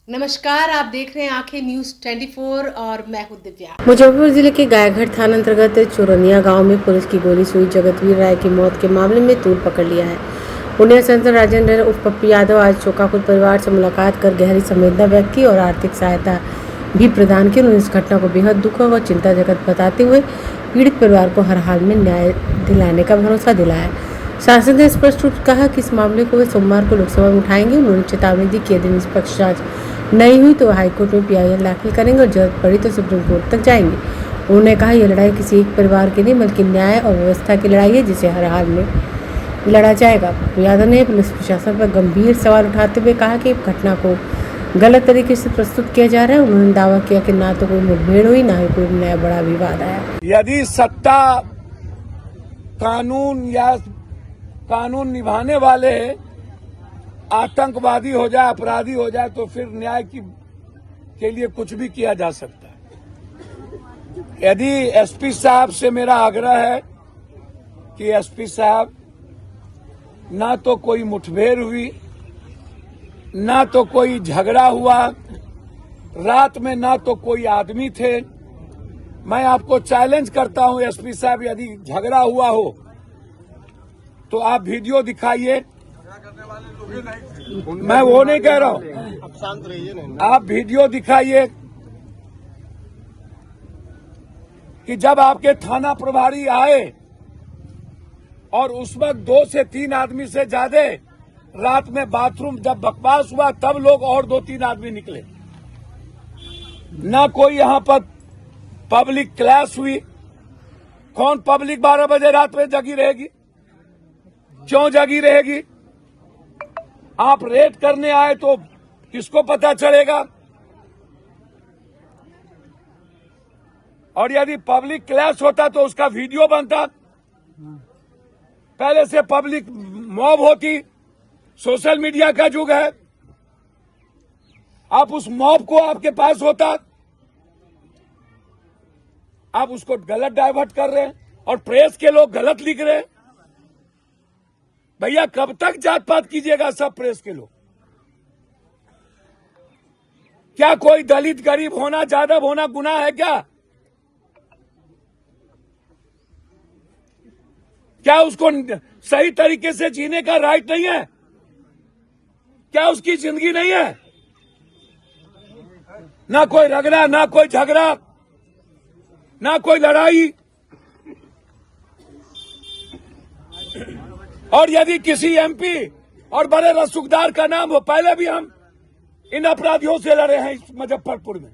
नमस्कार, आप देख रहे हैं आंखें न्यूज 24 और मैं हूं दिव्या। मुजफ्फरपुर जिले के गायघाट थाना अंतर्गत चुरनिया गांव में पुलिस की गोली सुई जगतवीर राय की मौत के मामले में तूल पकड़ लिया है। पुण्य संत राजेंद्र उर्फ पप्पू यादव आज चोकाखुद परिवार से मुलाकात कर गहरी संवेदना व्यक्त की और आर्थिक सहायता भी प्रदान की। उन्होंने इस घटना को बेहद दुख व चिंताजनक बताते हुए पीड़ित परिवार को हर हाल में न्याय दिलाने का भरोसा दिलाया। सांसद ने स्पष्ट रूप से कहा कि इस मामले को वे सोमवार को लोकसभा में उठाएंगे। उन्होंने चेतावनी दी कि यदि निष्पक्ष जांच नहीं हुई तो हाईकोर्ट में PIL दाखिल करेंगे और जरूरत पड़ी तो सुप्रीम कोर्ट तक जाएंगे। उन्होंने कहा यह लड़ाई किसी एक परिवार की नहीं बल्कि न्याय और व्यवस्था की लड़ाई है जिसे हर हाल में लड़ा जाएगा। यादव ने पुलिस प्रशासन पर गंभीर सवाल उठाते हुए कहा कि घटना को गलत तरीके से प्रस्तुत किया जा रहा है। उन्होंने दावा किया कि ना तो कोई मुठभेड़ हुई ना ही कोई नया बड़ा विवाद आया। यदि सत्ता कानून निभाने वाले आतंकवादी हो जाए, अपराधी हो जाए तो फिर न्याय के लिए कुछ भी किया जा सकता है। यदि SP साहब से मेरा आग्रह है कि SP साहब, ना तो कोई मुठभेड़ हुई, ना तो कोई झगड़ा हुआ, रात में ना तो कोई आदमी थे। मैं आपको चैलेंज करता हूं SP साहब, यदि झगड़ा हुआ हो तो आप वीडियो दिखाइए। मैं वो नहीं कह रहा हूं, आप शांत रहिए ना। आप वीडियो दिखाइए कि जब आपके थाना प्रभारी आए और उस वक्त 2 से 3 आदमी से ज्यादा रात में बाथरूम जब बकवास हुआ तब लोग और 2-3 आदमी निकले। ना कोई यहां पर पब्लिक क्लैश हुई। कौन पब्लिक 12 बजे रात में जगी रहेगी? क्यों जगी रहेगी? आप रेड करने आए तो किसको पता चलेगा? और यदि पब्लिक क्लैश होता तो उसका वीडियो बनता, पहले से पब्लिक मॉब होती। सोशल मीडिया का युग है, आप उस मॉब को आपके पास होता, आप उसको गलत डाइवर्ट कर रहे हैं और प्रेस के लोग गलत लिख रहे हैं। भैया कब तक जात पात कीजिएगा सब प्रेस के लोग? क्या कोई दलित गरीब होना, जादव होना गुनाह है क्या? क्या उसको सही तरीके से जीने का राइट नहीं है? क्या उसकी जिंदगी नहीं है? ना कोई रगड़ा, ना कोई झगड़ा, ना कोई लड़ाई। और यदि किसी MP और बड़े रसूखदार का नाम हो, पहले भी हम इन अपराधियों से लड़े हैं इस मुजफ्फरपुर में।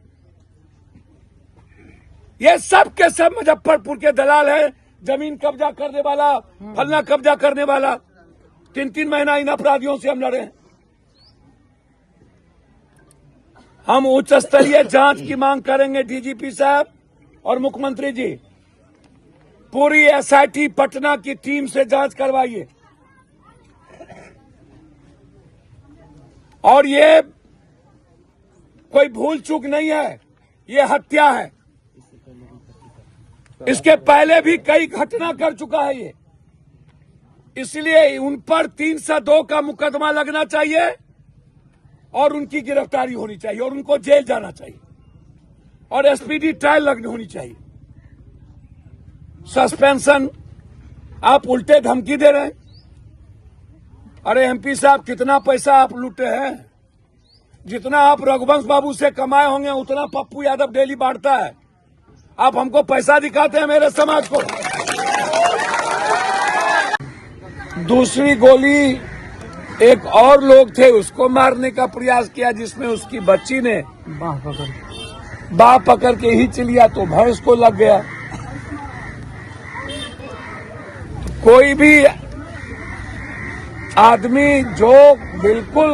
ये सब के सब मुजफ्फरपुर के दलाल हैं। जमीन कब्जा करने वाला, फलना कब्जा करने वाला, 3-3 महीना इन अपराधियों से हम लड़े हैं। हम उच्च स्तरीय जांच की मांग करेंगे DGP साहब और मुख्यमंत्री जी। पूरी SIT पटना की टीम से जांच करवाइए। और ये कोई भूल चूक नहीं है, ये हत्या है। इसके पहले भी कई घटना कर चुका है ये, इसलिए उन पर 302 का मुकदमा लगना चाहिए और उनकी गिरफ्तारी होनी चाहिए और उनको जेल जाना चाहिए और SPD ट्रायल लगनी होनी चाहिए। सस्पेंशन आप उल्टे धमकी दे रहे हैं। अरे MP साहब, कितना पैसा आप लूटे हैं? जितना आप रघुवंश बाबू से कमाए होंगे उतना पप्पू यादव डेली बांटता है। आप हमको पैसा दिखाते हैं मेरे समाज को। दूसरी गोली एक और लोग थे, उसको मारने का प्रयास किया, जिसमें उसकी बच्ची ने बाह पकड़ के ही लिया तो भैंस को लग गया। कोई भी आदमी जो बिल्कुल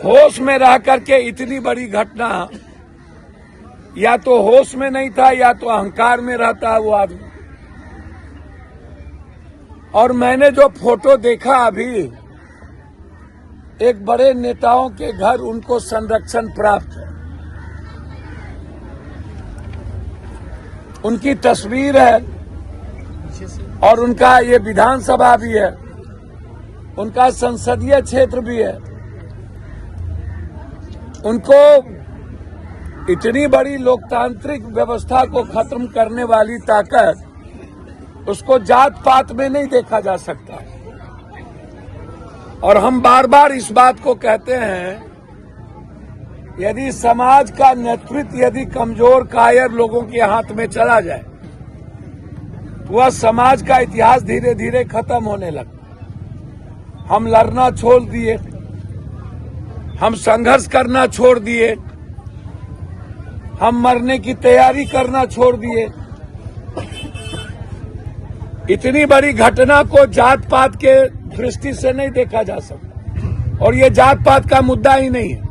होश में रह करके इतनी बड़ी घटना, या तो होश में नहीं था या तो अहंकार में रहता है वो आदमी। और मैंने जो फोटो देखा अभी, एक बड़े नेताओं के घर उनको संरक्षण प्राप्त है, उनकी तस्वीर है और उनका ये विधानसभा भी है, उनका संसदीय क्षेत्र भी है। उनको इतनी बड़ी लोकतांत्रिक व्यवस्था को खत्म करने वाली ताकत, उसको जात पात में नहीं देखा जा सकता। और हम बार बार इस बात को कहते हैं, यदि समाज का नेतृत्व यदि कमजोर कायर लोगों के हाथ में चला जाए तो वह समाज का इतिहास धीरे धीरे खत्म होने लगा। हम लड़ना छोड़ दिए, हम संघर्ष करना छोड़ दिए, हम मरने की तैयारी करना छोड़ दिए। इतनी बड़ी घटना को जात पात के दृष्टि से नहीं देखा जा सकता। और ये जात पात का मुद्दा ही नहीं है।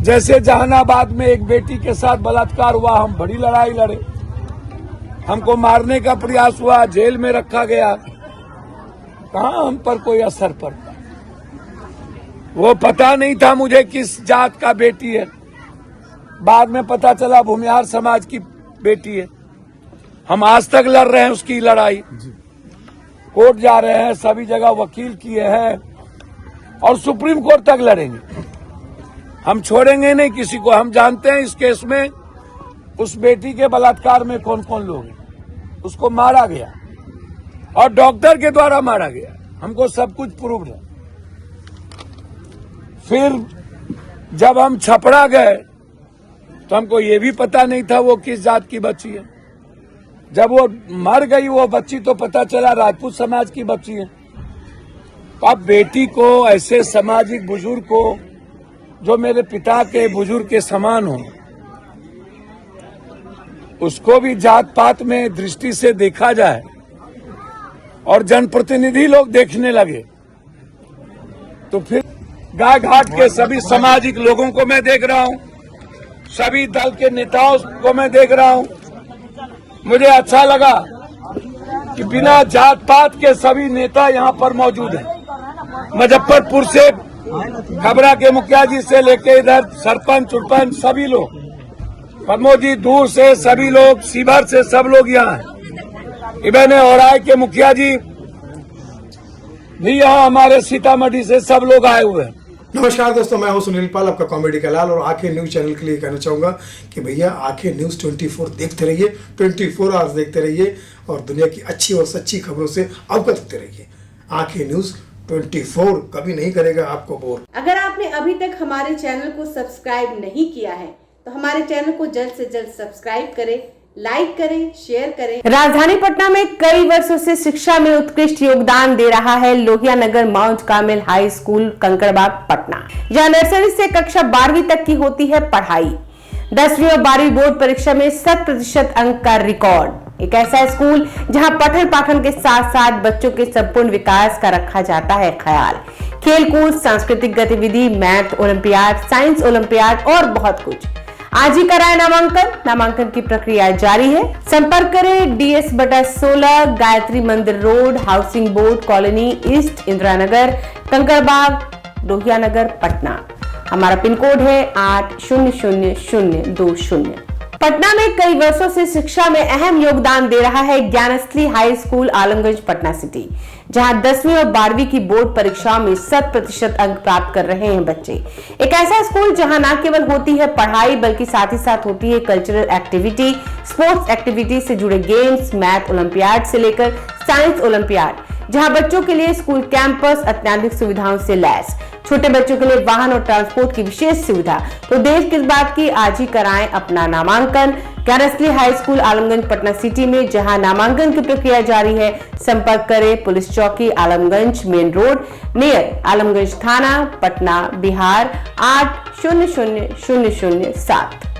जैसे जहानाबाद में एक बेटी के साथ बलात्कार हुआ, हम बड़ी लड़ाई लड़े, हमको मारने का प्रयास हुआ, जेल में रखा गया, कहां हम पर कोई असर पड़ता। वो पता नहीं था मुझे किस जात का बेटी है, बाद में पता चला भूमिहार समाज की बेटी है। हम आज तक लड़ रहे हैं उसकी लड़ाई, कोर्ट जा रहे हैं, सभी जगह वकील किए हैं और सुप्रीम कोर्ट तक लड़ेंगे। हम छोड़ेंगे नहीं किसी को। हम जानते हैं इस केस में उस बेटी के बलात्कार में कौन कौन लोग हैं। उसको मारा गया और डॉक्टर के द्वारा मारा गया, हमको सब कुछ प्रूव है। फिर जब हम छपरा गए तो हमको ये भी पता नहीं था वो किस जात की बच्ची है। जब वो मर गई वो बच्ची तो पता चला राजपूत समाज की बच्ची है। तो अब बेटी को, ऐसे सामाजिक बुजुर्ग को जो मेरे पिता के बुजुर्ग के समान हो, उसको भी जात पात में दृष्टि से देखा जाए और जनप्रतिनिधि लोग देखने लगे, तो फिर गाय घाट के सभी सामाजिक लोगों को मैं देख रहा हूं, सभी दल के नेताओं को मैं देख रहा हूं। मुझे अच्छा लगा कि बिना जात पात के सभी नेता यहां पर मौजूद हैं। मुजफ्फरपुर से खबरा के मुखिया जी से लेके इधर सरपंच उरपंच सभी लोग, प्रमोद जी दूर से सभी लोग, सीभर से सब लोग यहाँ हैं। इबन औराई के मुखिया जी भी यहाँ, हमारे सीतामढ़ी से सब लोग आए हुए हैं। नमस्कार दोस्तों, मैं हूं सुनील पाल, आपका कॉमेडी का लाल, और आंखें न्यूज चैनल के लिए कहना चाहूंगा कि भैया आंखें न्यूज 24 देखते रहिए, 24 आवर्स देखते रहिए और दुनिया की अच्छी और सच्ची खबरों से अवगत होते रहिए। आंखें न्यूज 24 कभी नहीं करेगा आपको बोर। अगर आपने अभी तक हमारे चैनल को सब्सक्राइब नहीं किया है तो हमारे चैनल को जल्द से जल्द सब्सक्राइब करें, लाइक करें, शेयर करें। राजधानी पटना में कई वर्षों से शिक्षा में उत्कृष्ट योगदान दे रहा है Lohia Nagar Mount Carmel high school Kankarbagh Patna, जहां नर्सरी से कक्षा 12वीं तक की होती है पढ़ाई। 10वीं और 12वीं बोर्ड परीक्षा में 100% अंक का रिकॉर्ड। एक ऐसा स्कूल जहां पठन पाठन के साथ साथ बच्चों के संपूर्ण विकास का रखा जाता है ख्याल। खेलकूद, सांस्कृतिक गतिविधि, मैथ ओलंपियाड, साइंस ओलंपियाड और बहुत कुछ। आज ही कराएं नामांकन। नामांकन की प्रक्रिया जारी है। संपर्क करें DS/16 Gayatri Mandir road, housing board colony east, Indira Nagar, Kankarbagh, Lohia Nagar, Patna. हमारा पिन कोड है 800020। पटना में कई वर्षों से शिक्षा में अहम योगदान दे रहा है Gyansthali high school Alamganj Patna city, जहां 10वीं और 12वीं की बोर्ड परीक्षाओं में 100% अंक प्राप्त कर रहे हैं बच्चे। एक ऐसा स्कूल जहां न केवल होती है पढ़ाई बल्कि साथ ही साथ होती है कल्चरल एक्टिविटी, स्पोर्ट्स एक्टिविटी से जुड़े गेम्स, मैथ ओलंपियाड से लेकर साइंस ओलंपियाड, जहां बच्चों के लिए स्कूल कैंपस अत्याधुनिक सुविधाओं से लैस, छोटे बच्चों के लिए वाहन और ट्रांसपोर्ट की विशेष सुविधा। तो देर किस बात की, आज ही कराएं अपना नामांकन Gyansthali high school Alamganj Patna city में, जहां नामांकन की प्रक्रिया जारी है। संपर्क करें पुलिस चौकी Alamganj main road near Alamganj थाना, पटना, बिहार 800007।